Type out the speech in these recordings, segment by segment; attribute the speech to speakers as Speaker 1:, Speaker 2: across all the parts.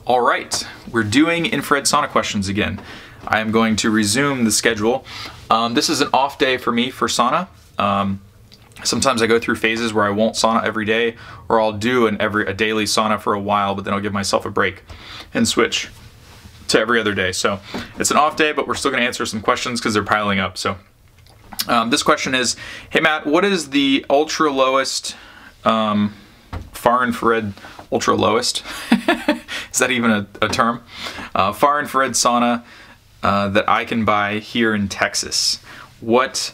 Speaker 1: All right, we're doing infrared sauna questions again. I am going to resume the schedule. This is an off day for me for sauna. Sometimes I go through phases where I won't sauna every day, or I'll do a daily sauna for a while, but then I'll give myself a break and switch to every other day. So it's an off day, but we're still going to answer some questions because they're piling up. So this question is, hey Matt, what is the ultra lowest far infrared, ultra lowest? Is that even a term? Far infrared sauna that I can buy here in Texas. What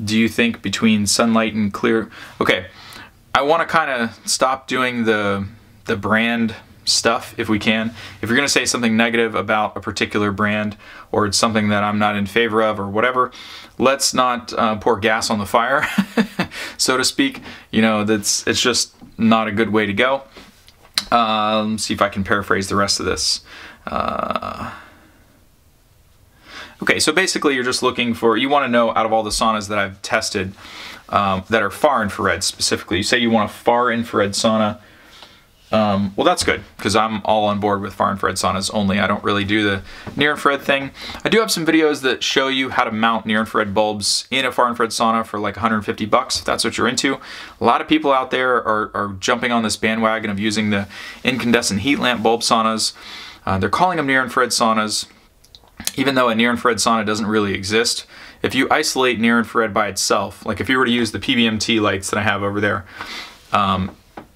Speaker 1: do you think between sunlight and clear? Okay, I want to kind of stop doing the brand stuff if we can. If you're going to say something negative about a particular brand, or it's something that I'm not in favor of or whatever, let's not pour gas on the fire, so to speak. You know, it's just not a good way to go. Let's see if I can paraphrase the rest of this. Okay, so basically you're just looking for, you want to know out of all the saunas that I've tested that are far infrared specifically. You say you want a far infrared sauna. Well, that's good, because I'm all on board with far infrared saunas only. I don't really do the near infrared thing. I do have some videos that show you how to mount near infrared bulbs in a far infrared sauna for like 150 bucks, if that's what you're into. A lot of people out there are jumping on this bandwagon of using the incandescent heat lamp bulb saunas. They're calling them near infrared saunas, even though a near infrared sauna doesn't really exist. If you isolate near infrared by itself, like if you were to use the PBMT lights that I have over there,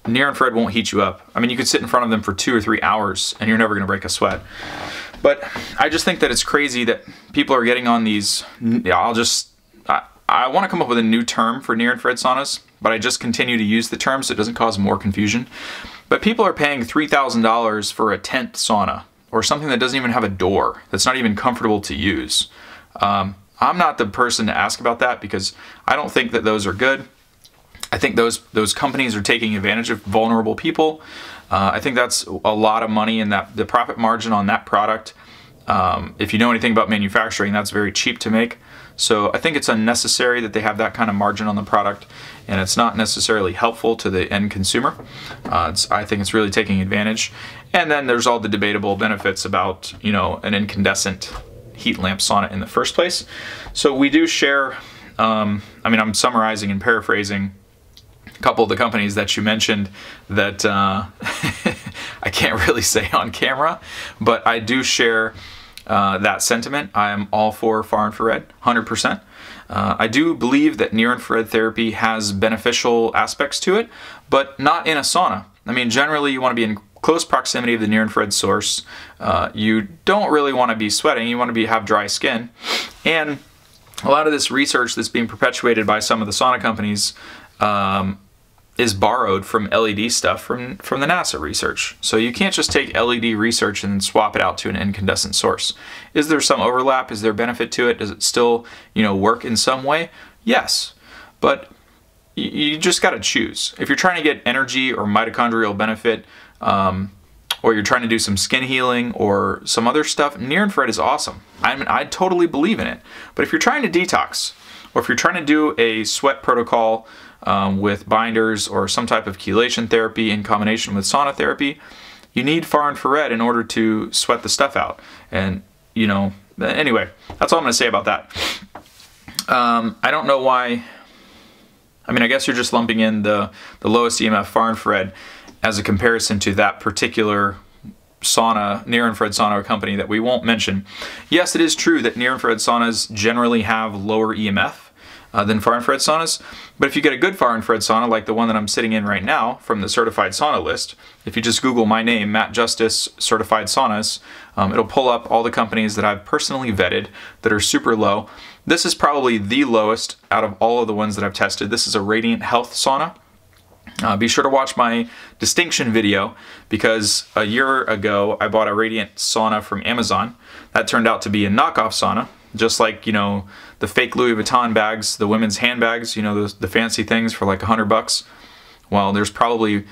Speaker 1: near infrared won't heat you up. I mean, you could sit in front of them for 2 or 3 hours and you're never gonna break a sweat. But I just think that it's crazy that people are getting on these, I wanna come up with a new term for near infrared saunas, but I just continue to use the term so it doesn't cause more confusion. But people are paying $3,000 for a tent sauna, or something that doesn't even have a door, that's not even comfortable to use. I'm not the person to ask about that, because I don't think that those are good. I think those companies are taking advantage of vulnerable people. I think that's a lot of money, and that the profit margin on that product, if you know anything about manufacturing, that's very cheap to make. So I think it's unnecessary that they have that kind of margin on the product, and it's not necessarily helpful to the end consumer. I think it's really taking advantage. And then there's all the debatable benefits about, you know, an incandescent heat lamp sauna in the first place. So we do share, I mean, I'm summarizing and paraphrasing a couple of the companies that you mentioned that I can't really say on camera, but I do share that sentiment. I am all for far infrared, 100%. I do believe that near infrared therapy has beneficial aspects to it, but not in a sauna. I mean, generally you want to be in close proximity of the near infrared source. You don't really want to be sweating, you want to have dry skin. And a lot of this research that's being perpetuated by some of the sauna companies is borrowed from LED stuff from the NASA research. So you can't just take LED research and swap it out to an incandescent source. Is there some overlap? Is there benefit to it? Does it still, you know, work in some way? Yes, but you just got to choose. If you're trying to get energy or mitochondrial benefit, or you're trying to do some skin healing or some other stuff, near infrared is awesome. I mean, I totally believe in it. But if you're trying to detox, or if you're trying to do a sweat protocol with binders or some type of chelation therapy in combination with sauna therapy, you need far infrared in order to sweat the stuff out. And, you know, anyway, that's all I'm going to say about that. I don't know why. I mean, I guess you're just lumping in the lowest EMF far infrared as a comparison to that particular sauna, near infrared sauna company that we won't mention. Yes, it is true that near infrared saunas generally have lower EMF than far infrared saunas, but if you get a good far infrared sauna like the one that I'm sitting in right now from the certified sauna list, if you just Google my name, Matt Justice Certified Saunas, it'll pull up all the companies that I've personally vetted that are super low. This is probably the lowest out of all of the ones that I've tested. This is a Radiant Health sauna. Be sure to watch my distinction video, because a year ago I bought a Radiant sauna from Amazon. That turned out to be a knockoff sauna, just like, you know, the fake Louis Vuitton bags, the women's handbags, you know, the fancy things for like $100. Well, there's probably,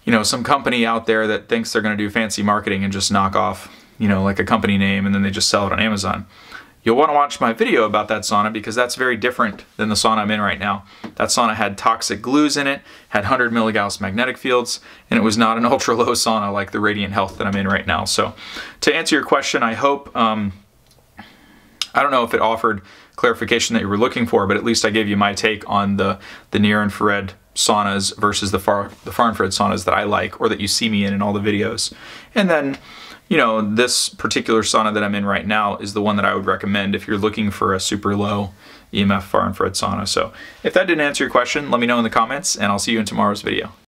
Speaker 1: you know, some company out there that thinks they're going to do fancy marketing and just knock off, you know, like a company name, and then they just sell it on Amazon. you'll want to watch my video about that sauna because that's very different than the sauna I'm in right now. That sauna had toxic glues in it, had 100 milligauss magnetic fields, and it was not an ultra low sauna like the Radiant Health that I'm in right now. So to answer your question, I hope, I don't know if it offered clarification that you were looking for, but at least I gave you my take on the near infrared saunas versus the far infrared saunas that I like, or that you see me in all the videos. And then, you know, this particular sauna that I'm in right now is the one that I would recommend if you're looking for a super low EMF far infrared sauna. So if that didn't answer your question, let me know in the comments, and I'll see you in tomorrow's video.